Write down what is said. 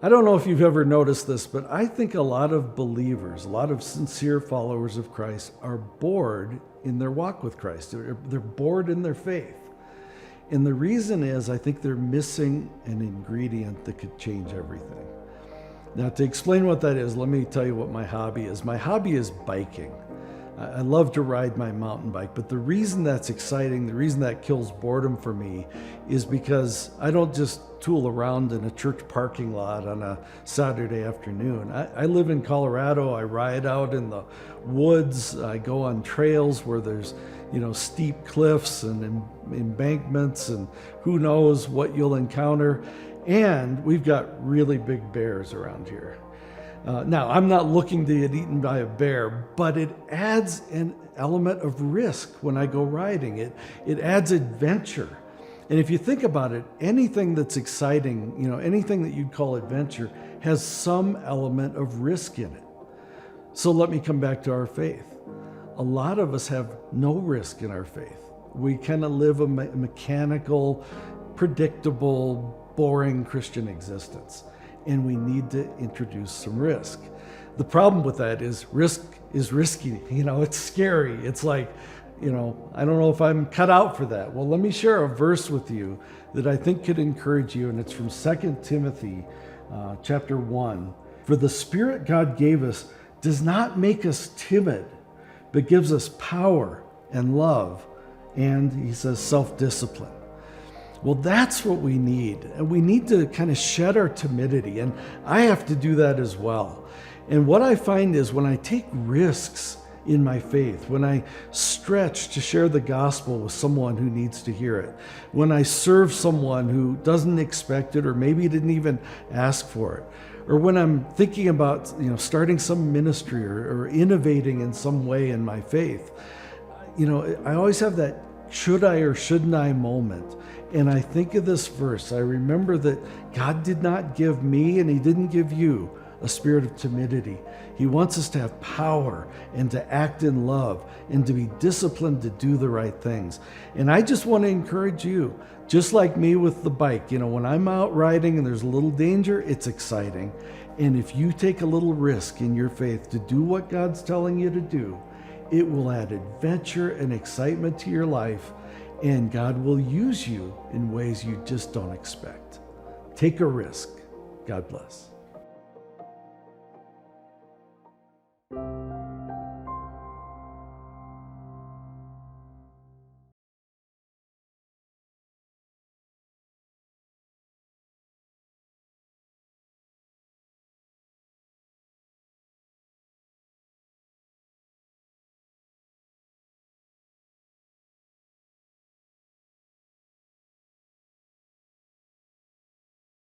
I don't know if you've ever noticed this, but I think a lot of believers, a lot of sincere followers of Christ are bored in their walk with Christ. They're bored in their faith. And the reason is I think they're missing an ingredient that could change everything. Now, to explain what that is, let me tell you what my hobby is. My hobby is biking. I love to ride my mountain bike, but the reason that's exciting, the reason that kills boredom for me is because I don't just tool around in a church parking lot on a Saturday afternoon. I live in Colorado. I ride out in the woods. I go on trails where there's, steep cliffs and embankments, and who knows what you'll encounter. And we've got really big bears around here. Now, I'm not looking to get eaten by a bear, but it adds an element of risk when I go riding. It adds adventure. And if you think about it, anything that's exciting, anything that you'd call adventure has some element of risk in it. So let me come back to our faith. A lot of us have no risk in our faith. We kind of live a mechanical, predictable, boring Christian existence. And we need to introduce some risk. The problem with that is risk is risky. It's scary. It's like, I don't know if I'm cut out for that. Well, let me share a verse with you that I think could encourage you, and it's from 2 Timothy chapter 1. For the Spirit God gave us does not make us timid, but gives us power and love, and he says self-discipline. Well, that's what we need. And we need to kind of shed our timidity. And I have to do that as well. And what I find is when I take risks in my faith, when I stretch to share the gospel with someone who needs to hear it, when I serve someone who doesn't expect it or maybe didn't even ask for it, or when I'm thinking about starting some ministry or innovating in some way in my faith, I always have that should I or shouldn't I moment. And I think of this verse. I remember that God did not give me, and he didn't give you, a spirit of timidity. He wants us to have power and to act in love and to be disciplined to do the right things. And I just want to encourage you, just like me with the bike, when I'm out riding and there's a little danger, it's exciting. And if you take a little risk in your faith to do what God's telling you to do, it will add adventure and excitement to your life, and God will use you in ways you just don't expect. Take a risk. God bless.